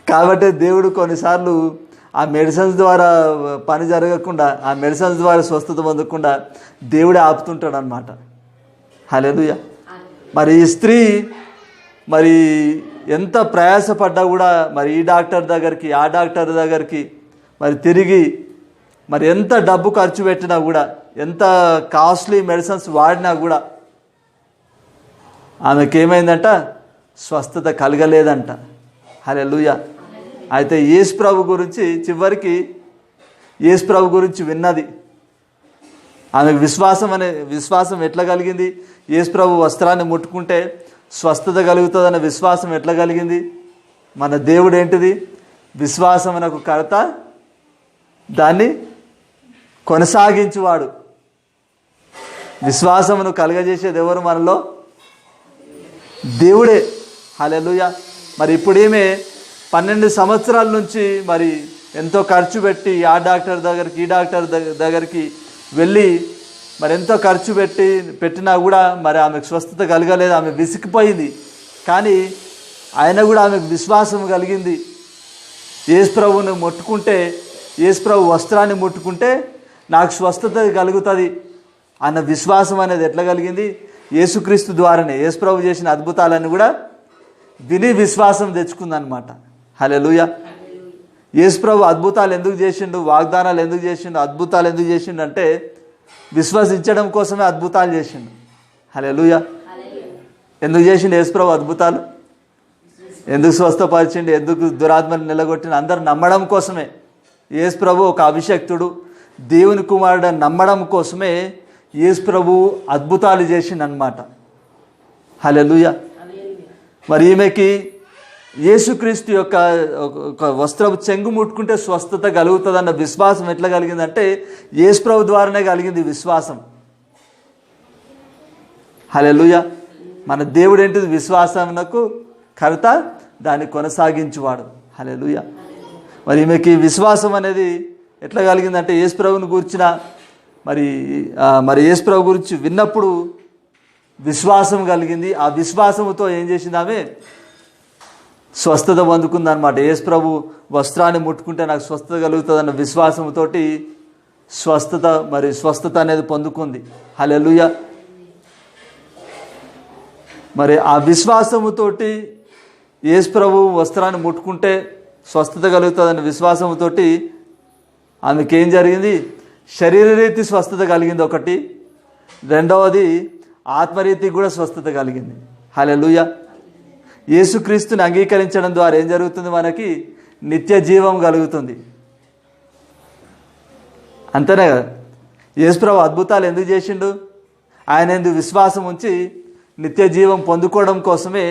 Speaker 1: కాబట్టి దేవుడు కొన్నిసార్లు ఆ మెడిసిన్స్ ద్వారా పని జరగకుండా, ఆ మెడిసిన్స్ ద్వారా స్వస్థత పొందకుండా దేవుడే ఆపుతుంటాడు అనమాట. హల్లెలూయా. మరి ఈ స్త్రీ మరి ఎంత ప్రయాసపడ్డా కూడా మరి ఈ డాక్టర్ దగ్గరికి ఆ డాక్టర్ దగ్గరికి మరి తిరిగి మరి ఎంత డబ్బు ఖర్చు పెట్టినా కూడా, ఎంత కాస్ట్లీ మెడిసిన్స్ వాడినా కూడా ఆమెకేమైందంట? స్వస్థత కలగలేదంట. హల్లెలూయా. అయితే యేసు ప్రభు గురించి చివరికి యేసు ప్రభు గురించి విన్నది. ఆమెకు విశ్వాసం ఎట్లా కలిగింది? యేసు ప్రభు వస్త్రాన్ని ముట్టుకుంటే స్వస్థత కలుగుతుందన్న విశ్వాసం ఎట్లా కలిగింది? మన దేవుడు ఏంటిది? విశ్వాసమునకు కర్త, దాన్ని కొనసాగించువాడు. విశ్వాసమును కలగజేసేది ఎవరు మనలో? దేవుడే. హల్లెలూయా. మరి ఇప్పుడేమే 12 సంవత్సరాల నుంచి మరి ఎంతో ఖర్చు పెట్టి ఆ డాక్టర్ దగ్గరికి ఈ డాక్టర్ దగ్గరికి వెళ్ళి మరి ఎంతో ఖర్చు పెట్టినా కూడా మరి ఆమెకు స్వస్థత కలగలేదు. ఆమె విసిగిపోయింది. కానీ ఆయన కూడా ఆమెకు విశ్వాసం కలిగింది. యేసు ప్రభువుని ముట్టుకుంటే, యేసు ప్రభు వస్త్రాన్ని ముట్టుకుంటే నాకు స్వస్థత కలుగుతుంది అన్న విశ్వాసం అనేది ఎట్లా కలిగింది? యేసుక్రీస్తు ద్వారానే. యేసు ప్రభు చేసిన అద్భుతాలన్నీ కూడా విని విశ్వాసం తెచ్చుకుందనమాట. హల్లెలూయా. యేసు ప్రభు అద్భుతాలు ఎందుకు చేసిండు? వాగ్దానాలు ఎందుకు చేసిండు? అద్భుతాలు ఎందుకు చేసిండు అంటే విశ్వసించడం కోసమే అద్భుతాలు చేసిండు. హల్లెలూయా. ఎందుకు చేసిండు యేసు ప్రభు అద్భుతాలు? ఎందుకు స్వస్థపరిచిండు? ఎందుకు దురాత్మని నిలగొట్టిండు? అందరు నమ్మడం కోసమే. యేసు ప్రభు ఒక అభిషక్తుడు, దేవుని కుమారుడు నమ్మడం కోసమే యేసు ప్రభు అద్భుతాలు చేసిండు అనమాట. హల్లెలూయా. మరి ఈమెకి యేసుక్రీస్తు యొక్క వస్త్రపు చెంగు ముట్టుకుంటే స్వస్థత కలుగుతుందన్న విశ్వాసం ఎట్లా కలిగిందంటే యేసు ప్రభు ద్వారానే కలిగింది విశ్వాసం. హల్లెలూయా. మన దేవుడు ఏంటిది? విశ్వాసమునకు కర్త, దాన్ని కొనసాగించువాడు. హల్లెలూయా. మరి ఈమెకి విశ్వాసం అనేది ఎట్లా కలిగిందంటే యేసుప్రభుని గురించిన మరి యేసుప్రభు గురించి విన్నప్పుడు విశ్వాసం కలిగింది. ఆ విశ్వాసముతో ఏం చేసింది? ఆమె స్వస్థత పొందుకుందనమాట. యేసుప్రభు వస్త్రాన్ని ముట్టుకుంటే నాకు స్వస్థత కలుగుతుందన్న విశ్వాసంతోటి స్వస్థత అనేది పొందుకుంది. హల్లెలూయా. మరి ఆ విశ్వాసముతోటి యేసుప్రభు వస్త్రాన్ని ముట్టుకుంటే స్వస్థత కలుగుతుందన్న విశ్వాసంతోటి ఆమెకి ఏం జరిగింది? శరీరరీతి స్వస్థత కలిగింది ఒకటి, రెండవది ఆత్మరీతికి కూడా స్వస్థత కలిగింది. హల్లెలూయా. యేసుక్రీస్తుని అంగీకరించడం ద్వారా ఏం జరుగుతుంది? మనకి నిత్య జీవం కలుగుతుంది. అంతేనే కదా. యేసుప్రభు అద్భుతాలు ఎందుకు చేసిండు? ఆయన ఎందుకు విశ్వాసం ఉంచి నిత్య జీవం పొందుకోవడం కోసమే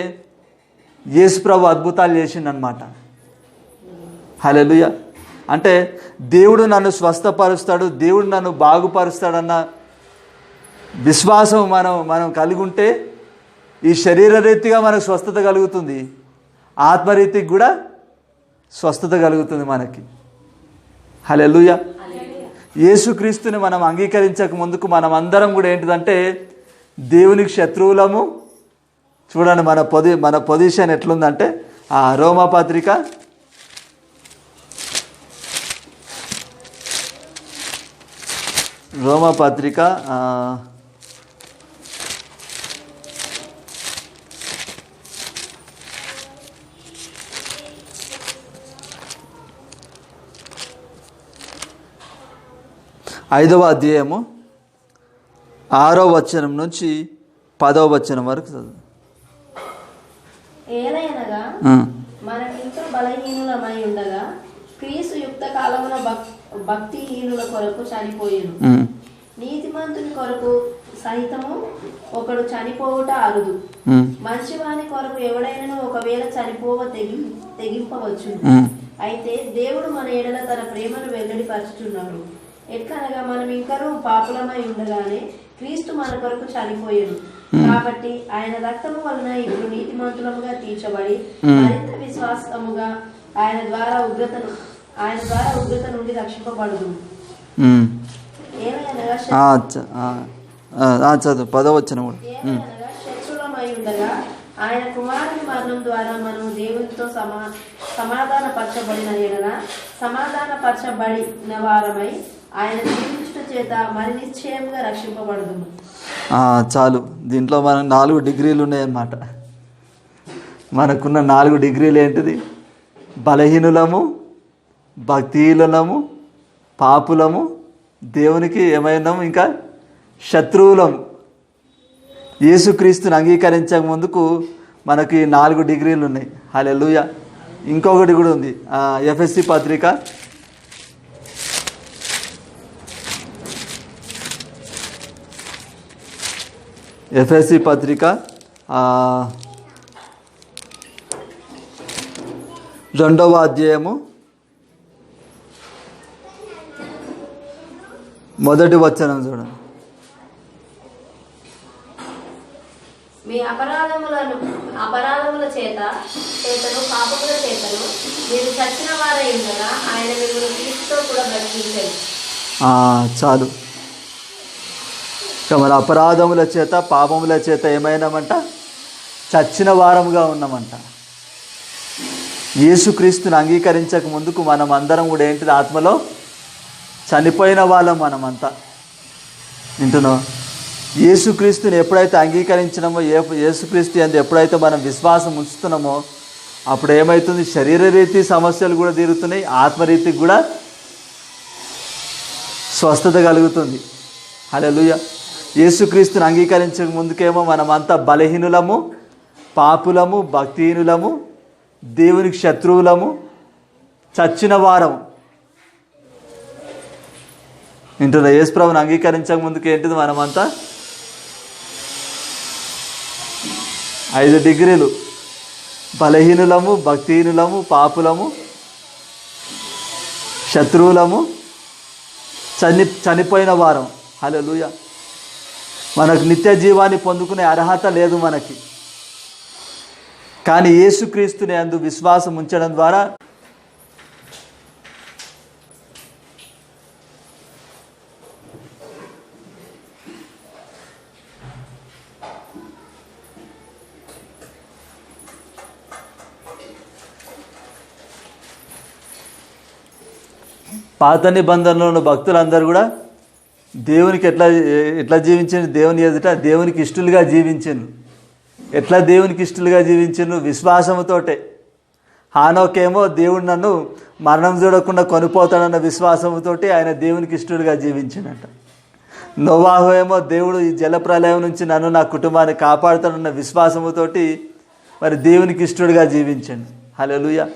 Speaker 1: యేసుప్రభు అద్భుతాలు చేసిండనమాట. హల్లెలూయా. అంటే దేవుడు నన్ను స్వస్థపరుస్తాడు, దేవుడు నన్ను బాగుపరుస్తాడన్న విశ్వాసం మనం కలిగి ఉంటే ఈ శరీరరీతిగా మనకు స్వస్థత కలుగుతుంది, ఆత్మరీతికి కూడా స్వస్థత కలుగుతుంది మనకి. హల్లెలూయా. యేసుక్రీస్తుని మనం అంగీకరించక ముందుకు మనం అందరం కూడా ఏంటిదంటే దేవునికి శత్రువులము. చూడండి మన పొజిషన్ ఎట్లుందంటే ఆ రోమాపత్రిక 5వ అధ్యాయము 6వ వచనం నుంచి 10వ వచనం వరకు చదువు.
Speaker 2: ఏలయనగా మనం ఇంకా బలహీనులమై ఉండగా క్రీస్తు యుక్త కాలమున భక్తిహీనుల కొరకు చనిపోయేను. నీతిమంతుని కొరకు సహితము ఒకడు చనిపోవుట అరుదు. మంచివాని కొరకు ఎవడైనా ఒకవేళ చనిపోవ తెగింపవచ్చు. అయితే దేవుడు మన ఎడల తన ప్రేమను వెల్లడిపరుచుచున్నాడు. ఎట్లనగా మనం ఇంకనూ పాపులమై ఉండగానే క్రీస్తు మన కొరకు చనిపోయేను. కాబట్టి ఆయన రక్తము వలన ఇప్పుడు నీతిమంతులముగా తీర్చబడి మరింత విశ్వాసముగా ఆయన ద్వారా ఉగ్రత నుండి రక్షింపబడదు. శత్రులమై ఉండగా ఆయన కుమారుని మరణం ద్వారా మనం దేవునితో సమాధాన పరచబడిన ఎడల సమాధానపరచబడిన వారమై ఆయన జీవించుట చేత మరి నిశ్చయంగా రక్షింపబడదు.
Speaker 1: చాలు. దీంట్లో మనకు 4 డిగ్రీలు ఉన్నాయన్నమాట. మనకున్న 4 డిగ్రీలు ఏంటిది? బలహీనులము, భక్తిహీనులము, పాపులము, దేవునికి ఏమైనాము, ఇంకా శత్రువులము. యేసుక్రీస్తుని అంగీకరించక ముందుకు మనకి 4 డిగ్రీలు ఉన్నాయి. హల్లెలూయా. ఇంకొకటి కూడా ఉంది. ఎఫ్ఎస్సి పత్రిక 2వ అధ్యాయము 1వ వచనం చూడండి.
Speaker 2: మీ అపరాధముల చేతను పాపముల చేతను మీరు చచ్చిన వారై ఉండగా ఆయన మిమ్మల్ని క్రీస్తుతో కూడా బ్రతికించాడు.
Speaker 1: చాలు. మరి అపరాధముల చేత పాపముల చేత ఏమైనామంట? చచ్చిన వారముగా ఉన్నామంట. యేసుక్రీస్తుని అంగీకరించక ముందుకు మనం అందరం కూడా ఏంటిది? ఆత్మలో చనిపోయిన వాళ్ళం మనమంతా. వింటున్నాం? యేసుక్రీస్తుని ఎప్పుడైతే అంగీకరించినామో, యేసుక్రీస్తు యందు ఎప్పుడైతే మనం విశ్వాసం ఉంచుతున్నామో అప్పుడు ఏమవుతుంది? శరీరరీతి సమస్యలు కూడా తీరుతున్నాయి, ఆత్మరీతికి కూడా స్వస్థత కలుగుతుంది. హల్లెలూయా. యేసుక్రీస్తుని అంగీకరించక ముందుకేమో మనమంతా బలహీనులము, పాపులము, భక్తిహీనులము, దేవునికి శత్రువులము, చచ్చిన వారం. వింటున్నా? యేసుప్రభుని అంగీకరించక ముందుకు ఏంటిది? మనమంతా 5 డిగ్రీలు బలహీనులము, భక్తిహీనులము, పాపులము, శత్రువులము, చనిపోయిన వారం. హల్లెలూయా. మనకు నిత్య జీవాన్ని పొందుకునే అర్హత లేదు మనకి. కానీ యేసుక్రీస్తుని యందు విశ్వాసం ఉంచడం ద్వారా పాత నిబంధనలో ఉన్న భక్తులందరూ కూడా దేవునికి ఎట్లా జీవించారు? దేవుని ఎదుట దేవునికి ఇష్టలుగా జీవించాను. ఎట్లా దేవునికి ఇష్టలుగా జీవించాను? విశ్వాసముతోటే. హానోకేమో దేవుడు నన్ను మరణం చూడకుండా కొనిపోతాడన్న విశ్వాసముతోటి ఆయన దేవునికి ఇష్టలుగా జీవించాడంట. నోవాహు ఏమో దేవుడు ఈ జలప్రలయం నుంచి నన్ను నా కుటుంబాన్ని కాపాడుతాడన్న విశ్వాసముతోటి మరి దేవునికి ఇష్టడుగా జీవించాడు. హల్లెలూయా.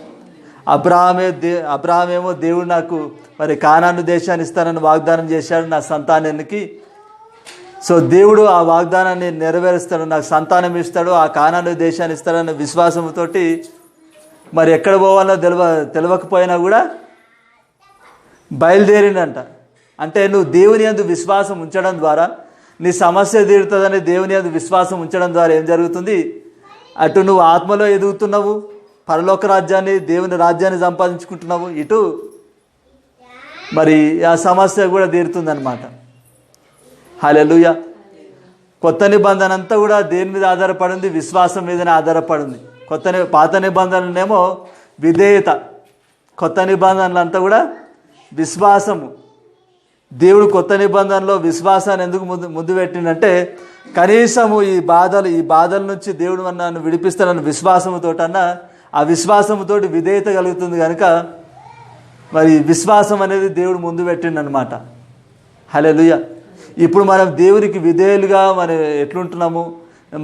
Speaker 1: అబ్రహామేమో దేవుడు నాకు మరి కానాను దేశాన్ని ఇస్తానని వాగ్దానం చేశాడు నా సంతానానికి. సో దేవుడు ఆ వాగ్దానాన్ని నెరవేరుస్తాడు, నాకు సంతానం ఇస్తాడు, ఆ కానాను దేశాన్ని ఇస్తాడన్న విశ్వాసంతోటి మరి ఎక్కడ పోవాలో తెలియకపోయినా కూడా బయలుదేరిండంట. అంటే నువ్వు దేవుని యందు విశ్వాసం ఉంచడం ద్వారా నీ సమస్య తీరుతుందని దేవుని యందు విశ్వాసం ఉంచడం ద్వారా ఏం జరుగుతుంది? అటు నువ్వు ఆత్మలో ఎదుగుతున్నావు, పరలోక రాజ్యాన్ని దేవుని రాజ్యాన్ని సంపాదించుకుంటున్నావు, ఇటు మరి ఆ సమస్య కూడా తీరుతుందన్నమాట. హల్లెలూయా. కొత్త నిబంధన అంతా కూడా దేని మీద ఆధారపడింది? విశ్వాసం మీదనే ఆధారపడింది. పాత నిబంధనలేమో విధేయత, కొత్త నిబంధనలు అంతా కూడా విశ్వాసము. దేవుడు కొత్త నిబంధనలో విశ్వాసాన్ని ఎందుకు ముందు పెట్టిండంటే కనీసము ఈ బాధల నుంచి దేవుడు నన్ను విడిపిస్తాడన్న విశ్వాసముతోటన్నా ఆ విశ్వాసముతోటి విధేయత కలుగుతుంది కనుక మరి విశ్వాసం అనేది దేవుడు ముందు పెట్టిండనమాట. హల్లెలూయా. ఇప్పుడు మనం దేవునికి విధేయులుగా మనం ఎట్లుంటున్నాము,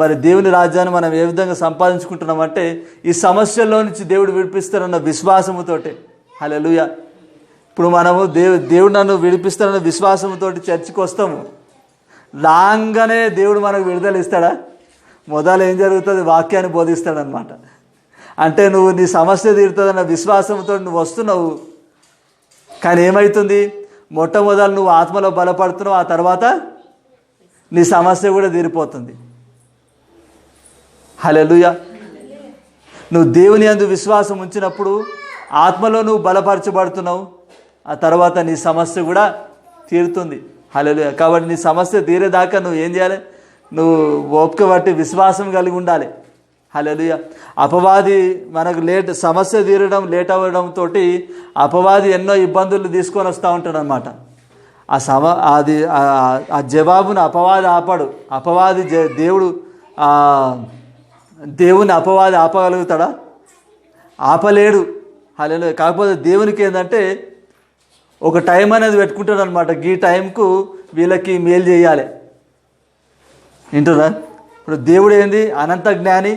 Speaker 1: మరి దేవుని రాజ్యాన్ని మనం ఏ విధంగా సంపాదించుకుంటున్నామంటే ఈ సమస్యల్లో నుంచి దేవుడు విడిపిస్తారన్న విశ్వాసముతోటే. హల్లెలూయా. ఇప్పుడు మనము దేవుడు నన్ను విడిపిస్తారన్న విశ్వాసంతో చర్చికి వస్తాము. రాగానే దేవుడు మనకు విడుదల ఇస్తాడా? మొదలు ఏం జరుగుతుంది? వాక్యాన్ని బోధిస్తాడనమాట. అంటే నువ్వు నీ సమస్య తీరుతుందన్న విశ్వాసంతో నువ్వు వస్తున్నావు, కానీ ఏమవుతుంది? మొట్టమొదలు నువ్వు ఆత్మలో బలపడుతున్నావు, ఆ తర్వాత నీ సమస్య కూడా తీరిపోతుంది. హల్లెలూయా. నువ్వు దేవుని యందు విశ్వాసం ఉంచినప్పుడు ఆత్మలో నువ్వు బలపరచబడుతున్నావు, ఆ తర్వాత నీ సమస్య కూడా తీరుతుంది. హల్లెలూయా. కాబట్టి నీ సమస్య తీరేదాకా నువ్వు ఏం చేయాలి? నువ్వు ఓపిక పట్టి విశ్వాసం కలిగి ఉండాలి. హల్లెలూయా. అపవాది మనకు సమస్య తీరడం లేట్ అవ్వడంతో అపవాది ఎన్నో ఇబ్బందులు తీసుకొని వస్తూ ఉంటాడు అనమాట. ఆ జవాబును అపవాది ఆపాడు. దేవుని అపవాది ఆపగలుగుతాడా? ఆపలేడు. హల్లెలూయా. కాకపోతే దేవునికి ఏంటంటే ఒక టైం అనేది పెట్టుకుంటాడు అనమాట. ఈ టైంకు వీళ్ళకి మేలు చేయాలి. వింటున్నా? ఇప్పుడు దేవుడు ఏంది? అనంత జ్ఞాని.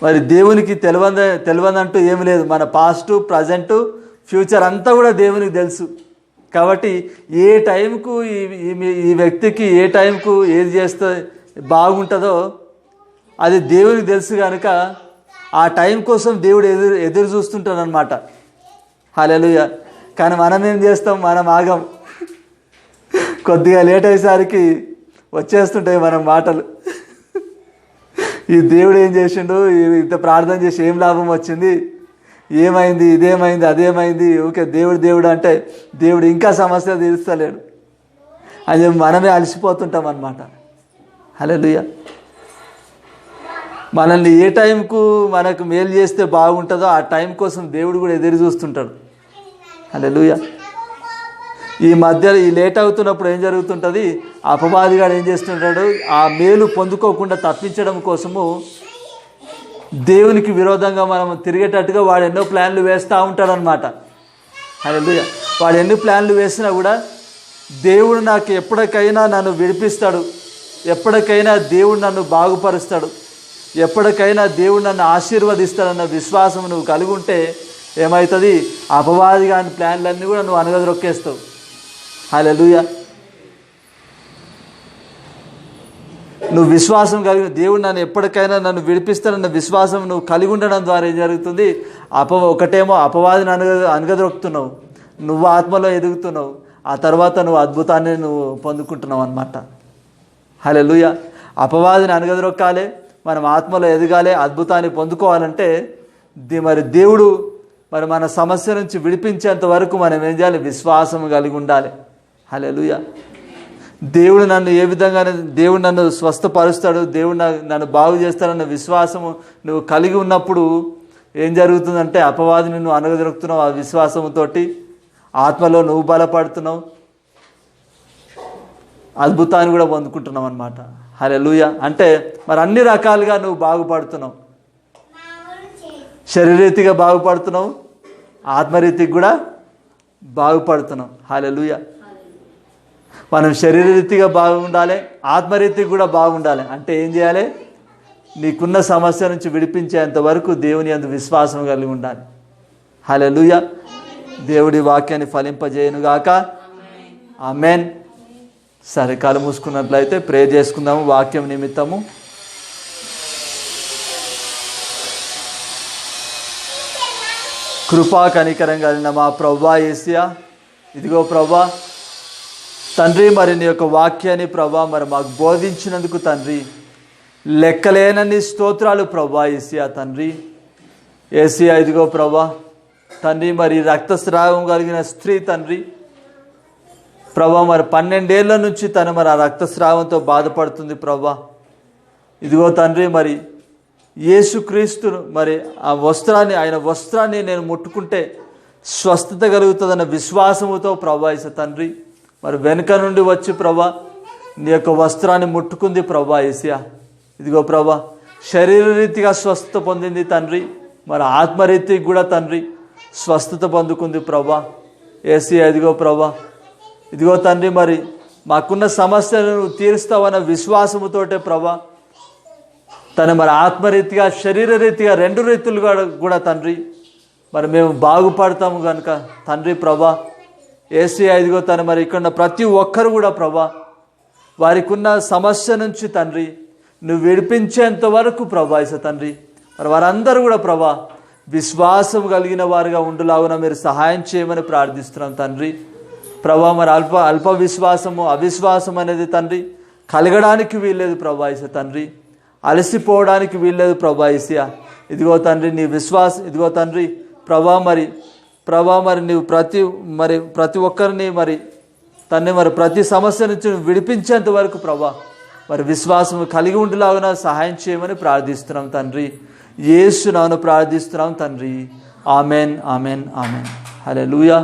Speaker 1: మరి దేవునికి తెలియదంటూ ఏమి లేదు. మన పాస్ట్, ప్రజెంటు, ఫ్యూచర్ అంతా కూడా దేవునికి తెలుసు. కాబట్టి ఏ టైంకు ఈ వ్యక్తికి ఏ టైంకు ఏది చేస్తే బాగుంటుందో అది దేవునికి తెలుసు కనుక ఆ టైం కోసం దేవుడు ఎదురు చూస్తుంటాడు అనమాట. హల్లెలూయా. కానీ మనం ఏం చేస్తాం? మనం ఆగం. కొద్దిగా లేట్ అయ్యేసరికి వచ్చేస్తుంటాయి మన మాటలు. ఈ దేవుడు ఏం చేసిండు? ఇంత ప్రార్థన చేసి ఏం లాభం వచ్చింది? ఏమైంది? ఇదేమైంది, అదేమైంది? ఓకే, దేవుడు అంటే దేవుడు ఇంకా సమస్య తీరుస్తలేడు అని మనమే అలసిపోతుంటాం అన్నమాట. హల్లెలూయా. మనల్ని ఏ టైంకు మనకు మేలు చేస్తే బాగుంటుందో ఆ టైం కోసం దేవుడు కూడా ఎదురు చూస్తుంటాడు. హల్లెలూయా. ఈ మధ్యలో ఈ లేట్ అవుతున్నప్పుడు ఏం జరుగుతుంటుంది? అపవాదిగాడు ఏం చేస్తుంటాడు? ఆ మేలు పొందుకోకుండా తప్పించడం కోసము దేవునికి విరోధంగా మనం తిరిగేటట్టుగా వాడు ఎన్నో ప్లాన్లు వేస్తూ ఉంటాడనమాట. హల్లెలూయా. వాడు ఎన్ని ప్లాన్లు వేసినా కూడా దేవుడు నాకు ఎప్పటికైనా నన్ను విడిపిస్తాడు, ఎప్పటికైనా దేవుడు నన్ను బాగుపరుస్తాడు, ఎప్పటికైనా దేవుడు నన్ను ఆశీర్వదిస్తాడన్న విశ్వాసం నువ్వు కలిగి ఉంటే ఏమవుతుంది? అపవాది కాని ప్లాన్లన్నీ కూడా నువ్వు అనగదొక్కేస్తావు. హల్లెలూయా. నువ్వు విశ్వాసం కలిగి దేవుడు నన్ను ఎప్పటికైనా నన్ను విడిపిస్తానన్న విశ్వాసం నువ్వు కలిగి ఉండడం ద్వారా ఏం జరుగుతుంది? ఒకటేమో అపవాదిని అనగదొక్కుతున్నావు, నువ్వు ఆత్మలో ఎదుగుతున్నావు, ఆ తర్వాత నువ్వు అద్భుతాన్ని నువ్వు పొందుకుంటున్నావు అన్నమాట. హల్లెలూయా. అపవాదిని అనగదొక్కాలి, మనం ఆత్మలో ఎదగాలి, అద్భుతాన్ని పొందుకోవాలంటే మరి దేవుడు మరి మన సమస్య నుంచి విడిపించేంత వరకు మనం ఏం చేయాలి? విశ్వాసం కలిగి ఉండాలి. హల్లెలూయా. దేవుడు నన్ను ఏ విధంగా, దేవుడు నన్ను స్వస్థపరుస్తాడు, దేవుడు నన్ను బాగు చేస్తాడన్న విశ్వాసము నువ్వు కలిగి ఉన్నప్పుడు ఏం జరుగుతుందంటే అపవాదిని నువ్వు అనగదొరుకుతున్నావు. ఆ విశ్వాసంతోటి ఆత్మలో నువ్వు బలపడుతున్నావు, అద్భుతాన్ని కూడా పొందుకుంటున్నావు అనమాట. హల్లెలూయా. అంటే మరి అన్ని రకాలుగా నువ్వు బాగుపడుతున్నావు. శరీరరీతిగా బాగుపడుతున్నావు, ఆత్మరీతికి కూడా బాగుపడుతున్నాం. హల్లెలూయా. మనం శరీరరీతిగా బాగుండాలి, ఆత్మరీతికి కూడా బాగుండాలి. అంటే ఏం చేయాలి? నీకున్న సమస్య నుంచి విడిపించేంత వరకు దేవుని యందు విశ్వాసం కలిగి ఉండాలి. హల్లెలూయా. దేవుడి వాక్యాన్ని ఫలింపజేయునుగాక. ఆమేన్. సరే, కళ్ళు మూసుకున్నట్లయితే ప్రేర్ చేసుకుందాము వాక్యం నిమిత్తము. కృపా కనికరం కలిగిన మా ప్రభువా యేసయ్యా, ఇదిగో ప్రభువా తండ్రి, మరి నీ యొక్క వాక్యాన్ని ప్రభువా మరి మాకు బోధించినందుకు తండ్రి లెక్కలేనన్ని స్తోత్రాలు ప్రభువా యేసయ్యా. తండ్రి యేసయ్యా, ఇదిగో ప్రభువా తండ్రి, మరి రక్తస్రావం కలిగిన స్త్రీ తండ్రి ప్రభువా మరి 12 ఏళ్ల నుంచి తను మరి ఆ రక్తస్రావంతో బాధపడుతుంది ప్రభువా. ఇదిగో తండ్రి, మరి యేసుక్రీస్తును మరి ఆయన వస్త్రాన్ని నేను ముట్టుకుంటే స్వస్థత కలుగుతుందన్న విశ్వాసముతో ప్రభువా యేసు తండ్రి మరి వెనుక నుండి వచ్చి ప్రభువా నీ యొక్క వస్త్రాన్ని ముట్టుకుంది ప్రభువా యేసయ్యా. ఇదిగో ప్రభువా శరీరరీతిగా స్వస్థత పొందింది తండ్రి, మరి ఆత్మరీతికి కూడా తండ్రి స్వస్థత పొందుకుంది ప్రభువా యేసయ్యా. ఇదిగో ప్రభువా, ఇదిగో తండ్రి, మరి మాకున్న సమస్యలను తీరుస్తావన్న విశ్వాసముతోటే ప్రభువా తను మరి ఆత్మరీతిగా శరీరరీతిగా 2 రీతులుగా కూడా తండ్రి మరి మేము బాగుపడతాము కనుక తండ్రి ప్రభా యేసయ్యా, ఇదిగో తను మరి ఇక్కడ ప్రతి ఒక్కరు కూడా ప్రభా వారికి ఉన్న సమస్య నుంచి తండ్రి నువ్వు విడిపించేంత వరకు ప్రభా యేసు తండ్రి మరి వారందరూ కూడా ప్రభా విశ్వాసం కలిగిన వారుగా ఉండులాగున మీరు సహాయం చేయమని ప్రార్థిస్తున్నాం తండ్రి. ప్రభా మరి అల్ప విశ్వాసము అవిశ్వాసం అనేది తండ్రి కలగడానికి వీల్లేదు ప్రభా యేసు తండ్రి, అలసిపోవడానికి వీల్లేదు ప్రభా యేసయ్యా. ఇదిగో తండ్రి నీ ఇదిగో తండ్రి ప్రభా మరి నీవు ప్రతి ఒక్కరిని మరి తండ్రి మరి ప్రతి సమస్య నుంచి విడిపించేంత వరకు ప్రభా మరి విశ్వాసం కలిగి ఉండేలాగా సహాయం చేయమని ప్రార్థిస్తున్నాం తండ్రి. యేసు నామమున ప్రార్థిస్తున్నాం తండ్రి. Amen, amen, amen. హల్లెలూయా.